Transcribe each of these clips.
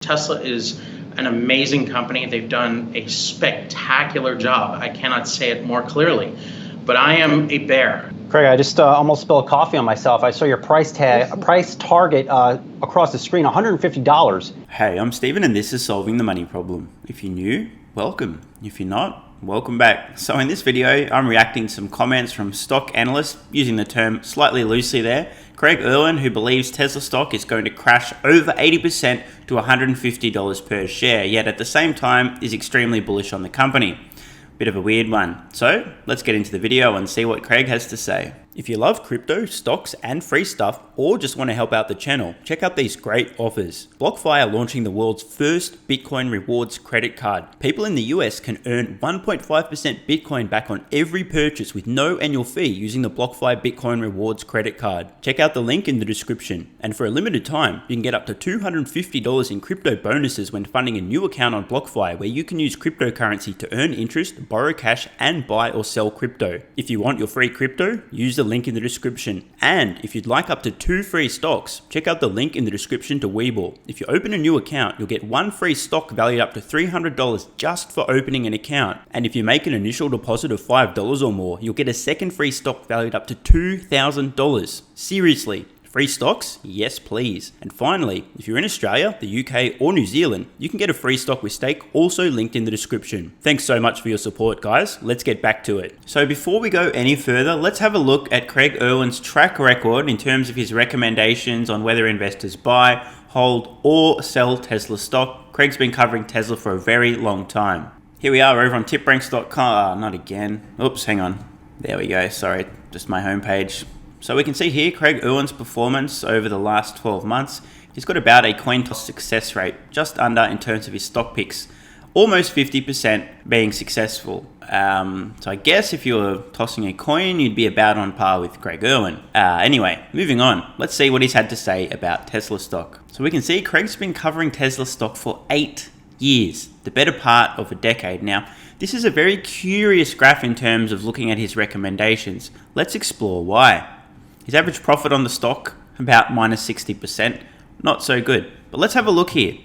Tesla is an amazing company. They've done a spectacular job. I cannot say it more clearly, but I am a bear. Craig, I just almost spilled coffee on myself. I saw your price target across the screen, $150. Hey, I'm Stephen and this is Solving the Money Problem. If you're new, welcome. If you're not, welcome back. So in this video, I'm reacting to some comments from stock analysts, using the term slightly loosely there. Craig Irwin, who believes Tesla stock is going to crash over 80% to $150 per share, yet at the same time is extremely bullish on the company. Bit of a weird one. So let's get into the video and see what Craig has to say. If you love crypto, stocks, and free stuff, or just want to help out the channel, check out these great offers. BlockFi are launching the world's first Bitcoin rewards credit card. People in the US can earn 1.5% Bitcoin back on every purchase with no annual fee using the BlockFi Bitcoin rewards credit card. Check out the link in the description. And for a limited time, you can get up to $250 in crypto bonuses when funding a new account on BlockFi, where you can use cryptocurrency to earn interest, borrow cash, and buy or sell crypto. If you want your free crypto, use the link in the description. And if you'd like up to 2 free stocks, check out the link in the description to WeBull. If you open a new account, you'll get 1 free stock valued up to $300 just for opening an account. And if you make an initial deposit of $5 or more, you'll get a second free stock valued up to $2,000. Seriously. Free stocks? Yes, please. And finally, if you're in Australia, the UK, or New Zealand, you can get a free stock with stake, also linked in the description. Thanks so much for your support, guys. Let's get back to it. So before we go any further, let's have a look at Craig Irwin's track record in terms of his recommendations on whether investors buy, hold, or sell Tesla stock. Craig's been covering Tesla for a very long time. Here we are over on tipranks.com. Not again. Oops, hang on. There we go. Sorry, just my homepage. So we can see here Craig Irwin's performance over the last 12 months. He's got about a coin toss success rate, just under in terms of his stock picks, almost 50% being successful. So I guess if you were tossing a coin, you'd be about on par with Craig Irwin. Anyway, moving on. Let's see what he's had to say about Tesla stock. So we can see Craig's been covering Tesla stock for 8 years, the better part of a decade now. This is a very curious graph in terms of looking at his recommendations. Let's explore why. His average profit on the stock, about minus 60%. Not so good. But let's have a look here.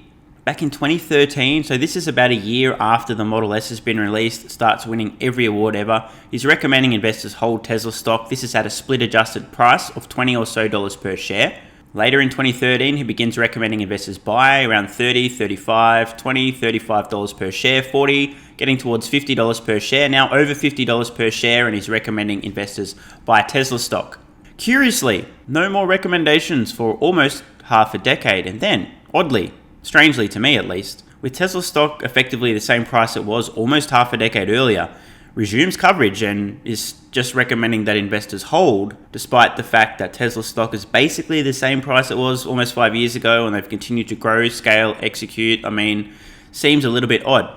Back in 2013, so this is about a year after the Model S has been released, starts winning every award ever. He's recommending investors hold Tesla stock. This is at a split adjusted price of $20 or so per share. Later in 2013, he begins recommending investors buy around $30, $35, $20, $35 per share, $40, getting towards $50 per share, now over $50 per share, and he's recommending investors buy Tesla stock. Curiously, no more recommendations for almost half a decade, and then, oddly, strangely to me at least, with Tesla stock effectively the same price it was almost half a decade earlier, resumes coverage and is just recommending that investors hold, despite the fact that Tesla stock is basically the same price it was almost 5 years ago, and they've continued to grow, scale, execute. I mean, seems a little bit odd.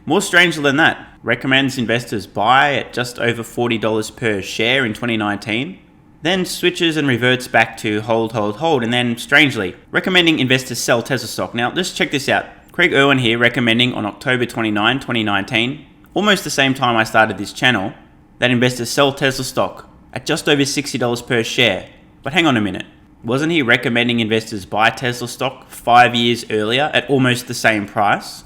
More strange than that, recommends investors buy at just over $40 per share in 2019, then switches and reverts back to hold, and then, strangely, recommending investors sell Tesla stock. Now, let's check this out. Craig Irwin here recommending on October 29, 2019, almost the same time I started this channel, that investors sell Tesla stock at just over $60 per share. But hang on a minute. Wasn't he recommending investors buy Tesla stock 5 years earlier at almost the same price?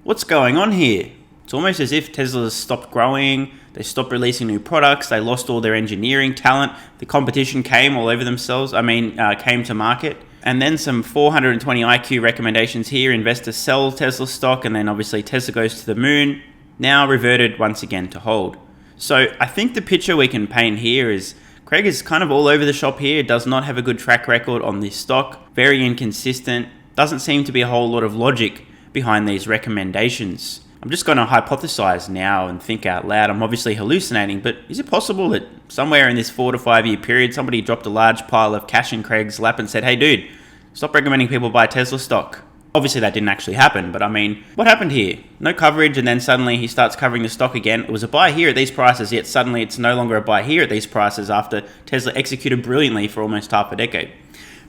What's going on here? It's almost as if Tesla's stopped growing, they stopped releasing new products, they lost all their engineering talent, the competition came all over themselves, came to market. And then some 420 IQ recommendations here, investors sell Tesla stock, and then obviously Tesla goes to the moon, now reverted once again to hold. So I think the picture we can paint here is Craig is kind of all over the shop here, does not have a good track record on this stock, very inconsistent, doesn't seem to be a whole lot of logic behind these recommendations. I'm just going to hypothesize now and think out loud. I'm obviously hallucinating, but is it possible that somewhere in this 4 to 5 year period, somebody dropped a large pile of cash in Craig's lap and said, hey dude, stop recommending people buy Tesla stock? Obviously that didn't actually happen, but I mean, what happened here? No coverage, and then suddenly he starts covering the stock again. It was a buy here at these prices, yet suddenly it's no longer a buy here at these prices after Tesla executed brilliantly for almost half a decade.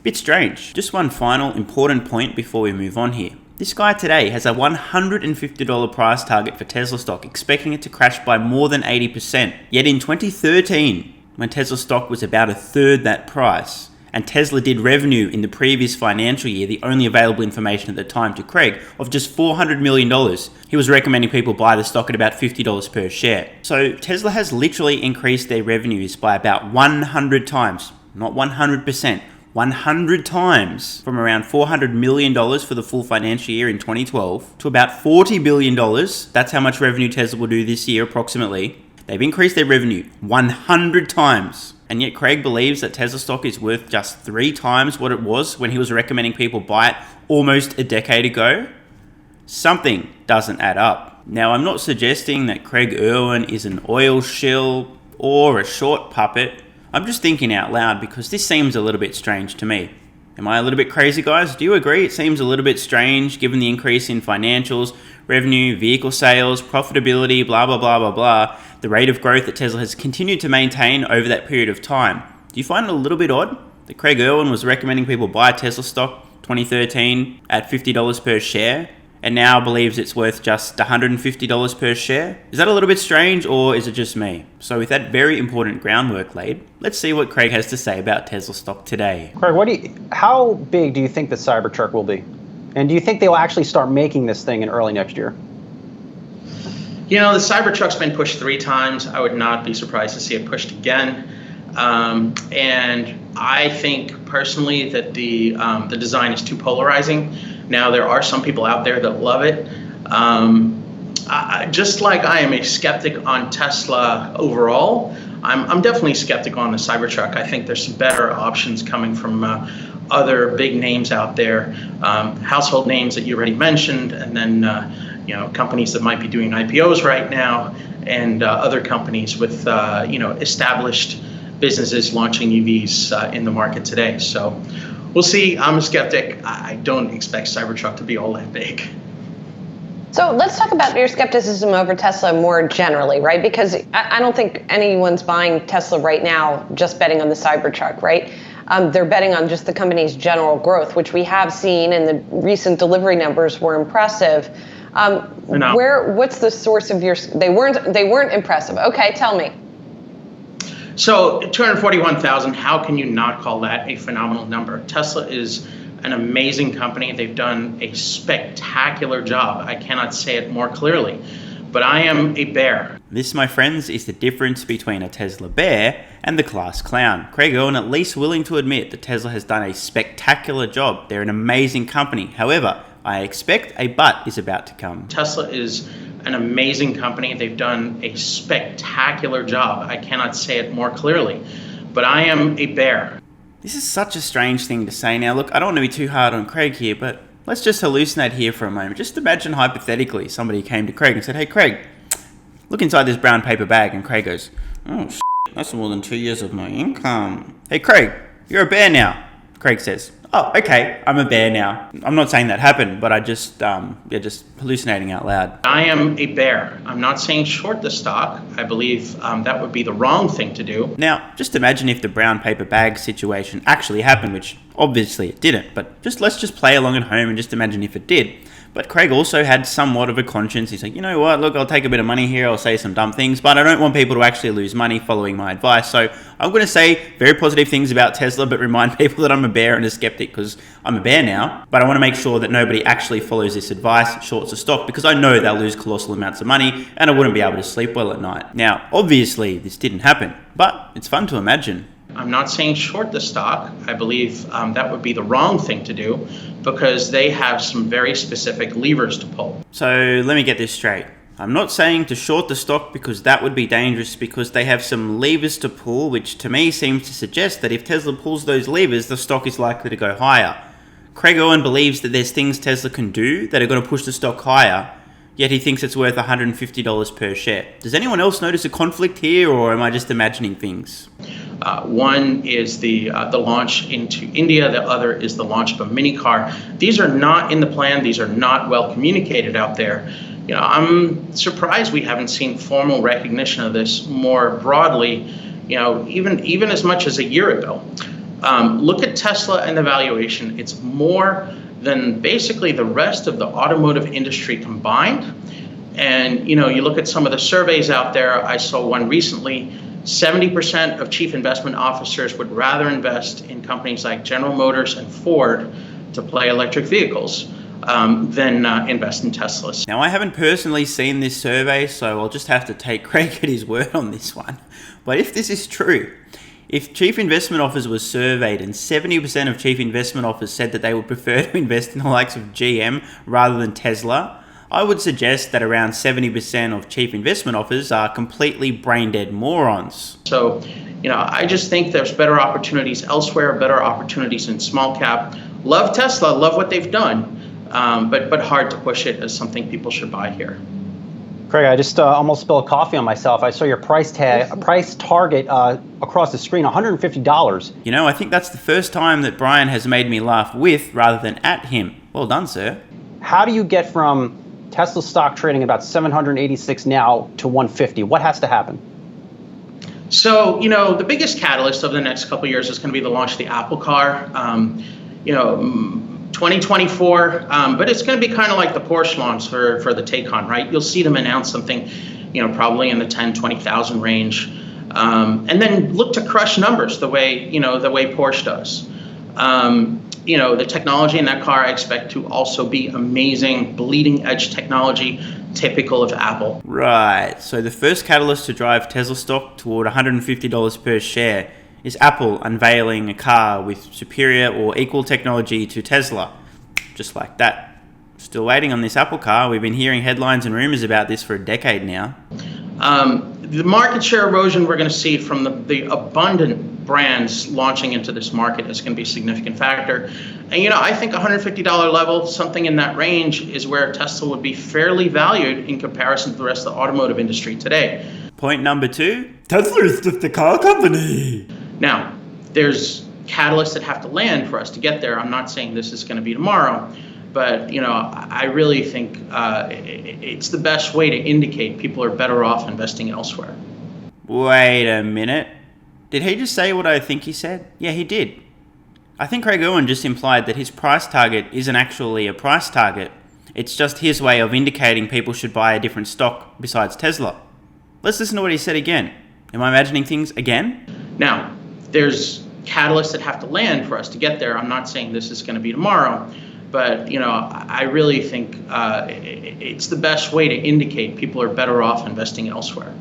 Bit strange. Just one final important point before we move on here. This guy today has a $150 price target for Tesla stock, expecting it to crash by more than 80%. Yet in 2013, when Tesla stock was about a third that price, And Tesla did revenue in the previous financial year, the only available information at the time to Craig, of just $400 million. He was recommending people buy the stock at about $50 per share. So Tesla has literally increased their revenues by about 100 times, not 100%, 100 times, from around $400 million for the full financial year in 2012 to about $40 billion. That's how much revenue Tesla will do this year approximately. They've increased their revenue 100 times. And yet Craig believes that Tesla stock is worth just 3 times what it was when he was recommending people buy it almost a decade ago. Something doesn't add up. Now, I'm not suggesting that Craig Irwin is an oil shill or a short puppet. I'm just thinking out loud because this seems a little bit strange to me. Am I a little bit crazy, guys? Do you agree? It seems a little bit strange given the increase in financials, revenue, vehicle sales, profitability, blah, blah, blah, blah, blah, the rate of growth that Tesla has continued to maintain over that period of time. Do you find it a little bit odd that Craig Irwin was recommending people buy Tesla stock 2013 at $50 per share and now believes it's worth just $150 per share? Is that a little bit strange, or is it just me? So with that very important groundwork laid, let's see what Craig has to say about Tesla stock today. Craig, how big do you think the Cybertruck will be? And do you think they'll actually start making this thing in early next year? You know, the Cybertruck's been pushed 3 times. I would not be surprised to see it pushed again. And I think personally that the design is too polarizing. Now, there are some people out there that love it. Just like I am a skeptic on Tesla overall, I'm definitely skeptical on the Cybertruck. I think there's some better options coming from other big names out there, household names that you already mentioned, and then companies that might be doing IPOs right now, and other companies with established businesses launching EVs in the market today. So we'll see. I'm a skeptic. I don't expect Cybertruck to be all that big. So let's talk about your skepticism over Tesla more generally, right? Because I don't think anyone's buying Tesla right now just betting on the Cybertruck, right? They're betting on just the company's general growth, which we have seen, and the recent delivery numbers were impressive. What's the source of your? They weren't impressive. Okay, tell me. So 241,000, how can you not call that a phenomenal number? Tesla is an amazing company. They've done a spectacular job. I cannot say it more clearly, but I am a bear. This, my friends, is the difference between a Tesla bear and the class clown. Craig Irwin at least willing to admit that Tesla has done a spectacular job. They're an amazing company. However, I expect a but is about to come. Tesla is an amazing company. They've done a spectacular job. I cannot say it more clearly, but I am a bear. This is such a strange thing to say. Now, look, I don't want to be too hard on Craig here, but let's just hallucinate here for a moment. Just imagine hypothetically somebody came to Craig and said, "Hey, Craig, look inside this brown paper bag." And Craig goes, "Oh, that's more than 2 years of my income." "Hey, Craig, you're a bear now." Craig says, "Oh, okay, I'm a bear now." I'm not saying that happened, but I just hallucinating out loud. I am a bear. I'm not saying short the stock. I believe that would be the wrong thing to do. Now, just imagine if the brown paper bag situation actually happened, which obviously it didn't, but let's just play along at home and just imagine if it did. But Craig also had somewhat of a conscience. He's like, you know what, look, I'll take a bit of money here, I'll say some dumb things, but I don't want people to actually lose money following my advice. So I'm going to say very positive things about Tesla, but remind people that I'm a bear and a skeptic because I'm a bear now. But I want to make sure that nobody actually follows this advice, shorts the stock, because I know they'll lose colossal amounts of money and I wouldn't be able to sleep well at night. Now, obviously, this didn't happen, but it's fun to imagine. I'm not saying short the stock. I believe that would be the wrong thing to do because they have some very specific levers to pull. So let me get this straight. I'm not saying to short the stock because that would be dangerous because they have some levers to pull, which to me seems to suggest that if Tesla pulls those levers, the stock is likely to go higher. Craig Irwin believes that there's things Tesla can do that are going to push the stock higher, yet he thinks it's worth $150 per share. Does anyone else notice a conflict here, or am I just imagining things? One is the launch into India. The other is the launch of a mini car. These are not in the plan. These are not well communicated out there. You know, I'm surprised we haven't seen formal recognition of this more broadly, you know, even as much as a year ago. Look at Tesla and the valuation. It's more than basically the rest of the automotive industry combined. And, you know, you look at some of the surveys out there. I saw one recently 70% of chief investment officers would rather invest in companies like General Motors and Ford to play electric vehicles than invest in Teslas. Now, I haven't personally seen this survey, so I'll just have to take Craig at his word on this one. But if this is true, if chief investment officers were surveyed and 70% of chief investment officers said that they would prefer to invest in the likes of GM rather than Tesla, I would suggest that around 70% of chief investment officers are completely brain-dead morons. So, I just think there's better opportunities elsewhere, better opportunities in small cap. Love Tesla, love what they've done, but hard to push it as something people should buy here. Craig, I just almost spilled coffee on myself. I saw your price target across the screen, $150. I think that's the first time that Brian has made me laugh with rather than at him. Well done, sir. How do you get from Tesla stock trading about 786 now to 150? What has to happen? So, the biggest catalyst of the next couple of years is going to be the launch of the Apple Car. 2024, but it's going to be kind of like the Porsche launch for the Taycan, right? You'll see them announce something, probably in the 10, 20,000 range, and then look to crush numbers the way Porsche does. The technology in that car I expect to also be amazing, bleeding edge technology, typical of Apple. Right. So the first catalyst to drive Tesla stock toward $150 per share is Apple unveiling a car with superior or equal technology to Tesla. Just like that. Still waiting on this Apple car. We've been hearing headlines and rumors about this for a decade now. The market share erosion we're going to see from the abundant brands launching into this market is going to be a significant factor. And, I think $150 level, something in that range, is where Tesla would be fairly valued in comparison to the rest of the automotive industry today. Point number 2, Tesla is just a car company. Now, there's catalysts that have to land for us to get there. I'm not saying this is going to be tomorrow, but I really think it's the best way to indicate people are better off investing elsewhere. Wait a minute. Did he just say what I think he said? Yeah, he did. I think Craig Irwin just implied that his price target isn't actually a price target. It's just his way of indicating people should buy a different stock besides Tesla. Let's listen to what he said again. Am I imagining things again? Now, there's catalysts that have to land for us to get there. I'm not saying this is going to be tomorrow, but I really think it's the best way to indicate people are better off investing elsewhere.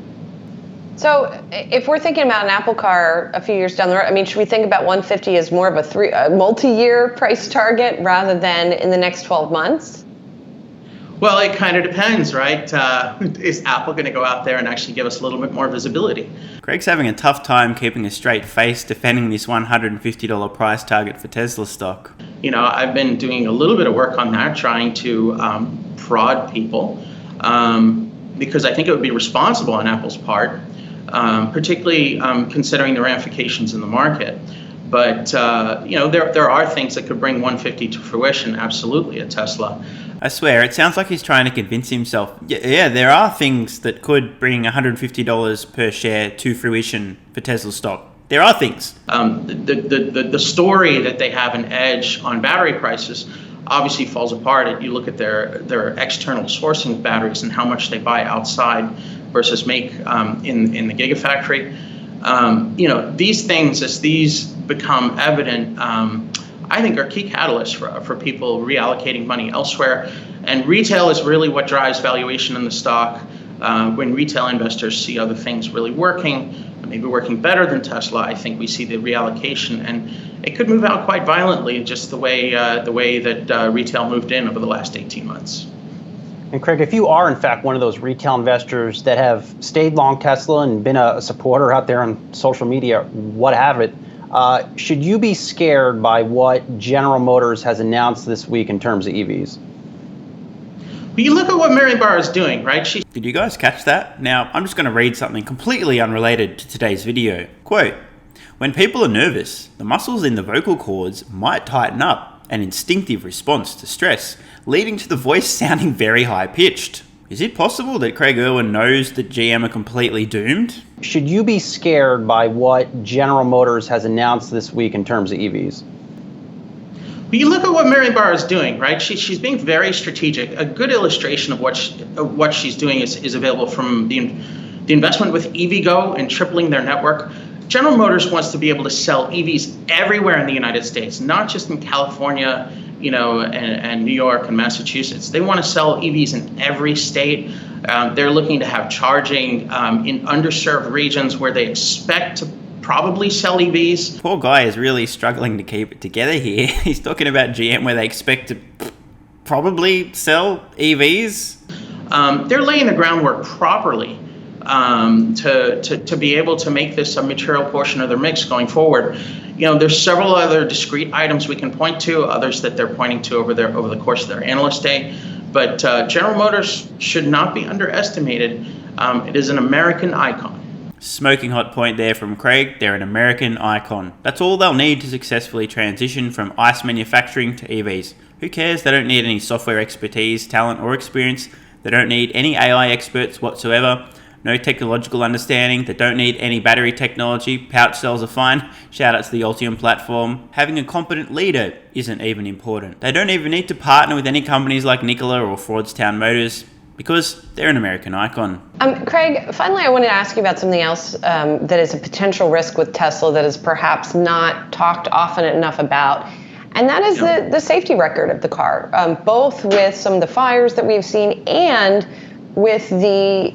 So if we're thinking about an Apple car a few years down the road, should we think about 150 as more of a multi-year price target rather than in the next 12 months? Well, it kind of depends, right? Is Apple going to go out there and actually give us a little bit more visibility? Greg's having a tough time keeping a straight face defending this $150 price target for Tesla stock. I've been doing a little bit of work on that, trying to prod people, because I think it would be responsible on Apple's part, particularly considering the ramifications in the market. But, there are things that could bring 150 to fruition, absolutely, at Tesla. I swear, it sounds like he's trying to convince himself. Yeah, there are things that could bring $150 per share to fruition for Tesla stock. There are things. The story that they have an edge on battery prices obviously falls apart. You look at their external sourcing of batteries and how much they buy outside versus make in the Gigafactory. These things, as these become evident, I think are key catalysts for people reallocating money elsewhere. And retail is really what drives valuation in the stock. When retail investors see other things really working, maybe working better than Tesla, I think we see the reallocation, and it could move out quite violently, just the way that retail moved in over the last 18 months. And Craig, if you are in fact one of those retail investors that have stayed long Tesla and been a supporter out there on social media, what have it, should you be scared by what General Motors has announced this week in terms of EVs? But you look at what Mary Barra is doing, right? Did you guys catch that? Now, I'm just going to read something completely unrelated to today's video. Quote, "When people are nervous, the muscles in the vocal cords might tighten up, an instinctive response to stress, leading to the voice sounding very high-pitched." Is it possible that Craig Irwin knows that GM are completely doomed? Should you be scared by what General Motors has announced this week in terms of EVs? But you look at what Mary Barra is doing, right? She's being very strategic. A good illustration of what she's doing is available from the The investment with EVgo and tripling their network. General Motors wants to be able to sell EVs everywhere in the United States, not just in California, and New York and Massachusetts. They want to sell EVs in every state. They're looking to have charging in underserved regions where they expect to probably sell EVs. Poor guy is really struggling to keep it together here. He's talking about GM where they expect to probably sell EVs. They're laying the groundwork properly to be able to make this a material portion of their mix going forward. There's several other discrete items we can point to, others that they're pointing to over the course of their Analyst Day. But General Motors should not be underestimated. It is an American icon. Smoking hot point there from Craig. They're an American icon. That's all they'll need to successfully transition from ICE manufacturing to EVs. Who cares? They don't need any software expertise, talent, or experience. They don't need any AI experts whatsoever. No technological understanding. They don't need any battery technology. Pouch cells are fine. Shout out to the Ultium platform. Having a competent leader isn't even important. They don't even need to partner with any companies like Nikola or Fraudstown Motors because they're an American icon. Craig, finally, I wanted to ask you about something else that is a potential risk with Tesla that is perhaps not talked often enough about. And that is the safety record of the car, both with some of the fires that we've seen and with the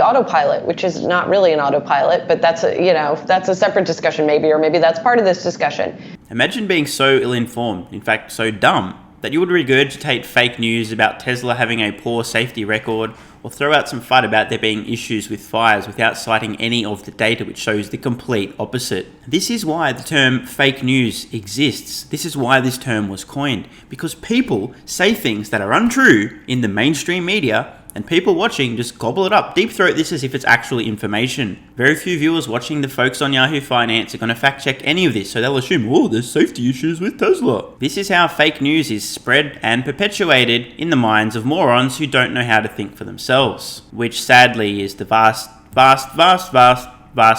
autopilot, which is not really an autopilot, but that's a separate discussion maybe, or maybe that's part of this discussion. Imagine being so ill-informed, in fact so dumb, that you would regurgitate fake news about Tesla having a poor safety record or throw out some FUD about there being issues with fires without citing any of the data which shows the complete opposite. This is why the term fake news exists. This is why this term was coined, because people say things that are untrue in the mainstream media and people watching just gobble it up, deep throat this as if it's actually information. Very few viewers watching the folks on Yahoo Finance are going to fact check any of this, so they'll assume, oh, there's safety issues with Tesla. This is how fake news is spread and perpetuated in the minds of morons who don't know how to think for themselves, which sadly is the vast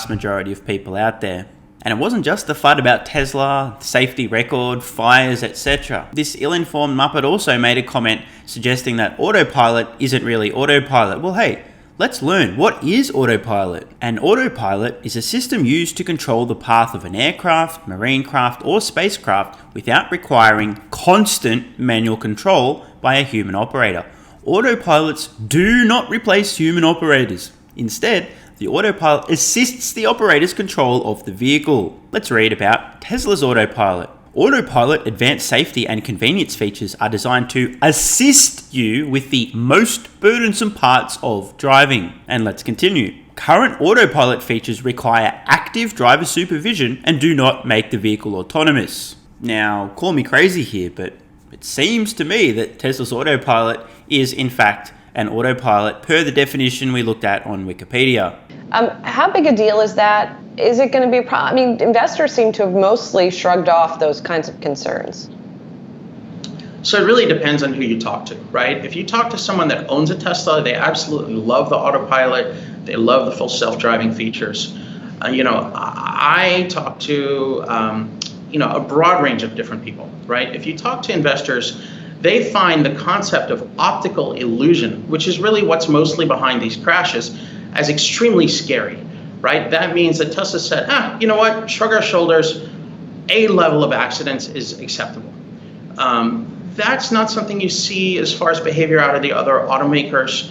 majority of people out there. And it wasn't just the FUD about Tesla, safety record, fires, etc. This ill-informed Muppet also made a comment suggesting that autopilot isn't really autopilot. Well, hey, let's learn. What is autopilot? An autopilot is a system used to control the path of an aircraft, marine craft, or spacecraft without requiring constant manual control by a human operator. Autopilots do not replace human operators. Instead, the autopilot assists the operator's control of the vehicle. Let's read about Tesla's autopilot. Autopilot advanced safety and convenience features are designed to assist you with the most burdensome parts of driving. And let's continue. Current autopilot features require active driver supervision and do not make the vehicle autonomous. Now, call me crazy here, but it seems to me that Tesla's autopilot is in fact an autopilot per the definition we looked at on Wikipedia. How big a deal is that? Is it going to be a problem? I mean, investors seem to have mostly shrugged off those kinds of concerns. So it really depends on who you talk to, right? If you talk to someone that owns a Tesla, they absolutely love the autopilot. They love the full self-driving features. I talk to a broad range of different people, right? If you talk to investors, they find the concept of optical illusion, which is really what's mostly behind these crashes, as extremely scary, right? That means that Tesla said, you know what, shrug our shoulders, a level of accidents is acceptable. That's not something you see as far as behavior out of the other automakers.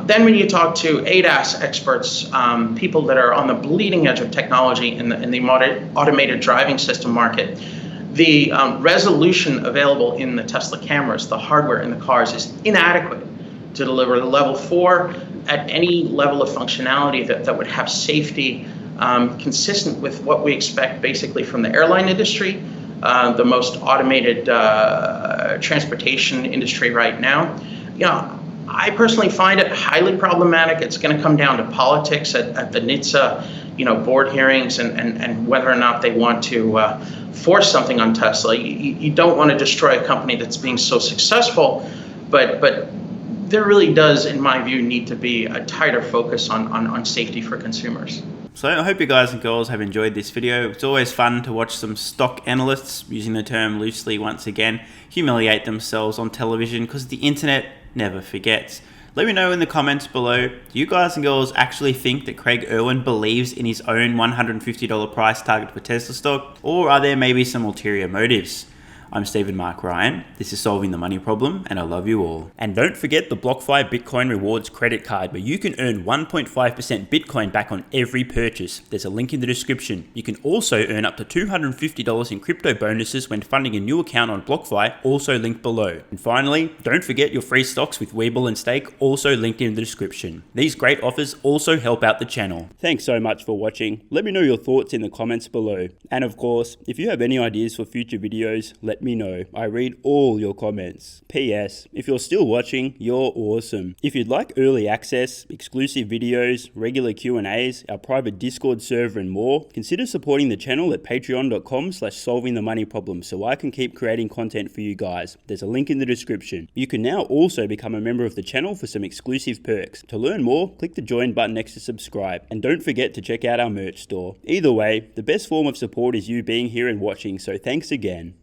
Then when you talk to ADAS experts, people that are on the bleeding edge of technology in the automated driving system market, the resolution available in the Tesla cameras, the hardware in the cars, is inadequate to deliver the level 4 at any level of functionality that would have safety consistent with what we expect basically from the airline industry, the most automated transportation industry right now. I personally find it highly problematic. It's going to come down to politics at the NHTSA, board hearings and whether or not they want to force something on Tesla. You don't want to destroy a company that's being so successful, but there really does, in my view, need to be a tighter focus on safety for consumers. So I hope you guys and girls have enjoyed this video. It's always fun to watch some stock analysts, using the term loosely once again, humiliate themselves on television because the internet never forgets. Let me know in the comments below, do you guys and girls actually think that Craig Irwin believes in his own $150 price target for Tesla stock, or are there maybe some ulterior motives? I'm Stephen Mark Ryan, this is Solving the Money Problem, and I love you all. And don't forget the BlockFi Bitcoin Rewards credit card where you can earn 1.5% Bitcoin back on every purchase. There's a link in the description. You can also earn up to $250 in crypto bonuses when funding a new account on BlockFi, also linked below. And finally, don't forget your free stocks with WeBull and Stake, also linked in the description. These great offers also help out the channel. Thanks so much for watching. Let me know your thoughts in the comments below. And of course, if you have any ideas for future videos, let me know. I read all your comments. P.S. If you're still watching, you're awesome. If you'd like early access, exclusive videos, regular Q&As, our private Discord server and more, consider supporting the channel at patreon.com/solvingthemoneyproblem so I can keep creating content for you guys. There's a link in the description. You can now also become a member of the channel for some exclusive perks. To learn more, click the join button next to subscribe. And don't forget to check out our merch store. Either way, the best form of support is you being here and watching, so thanks again.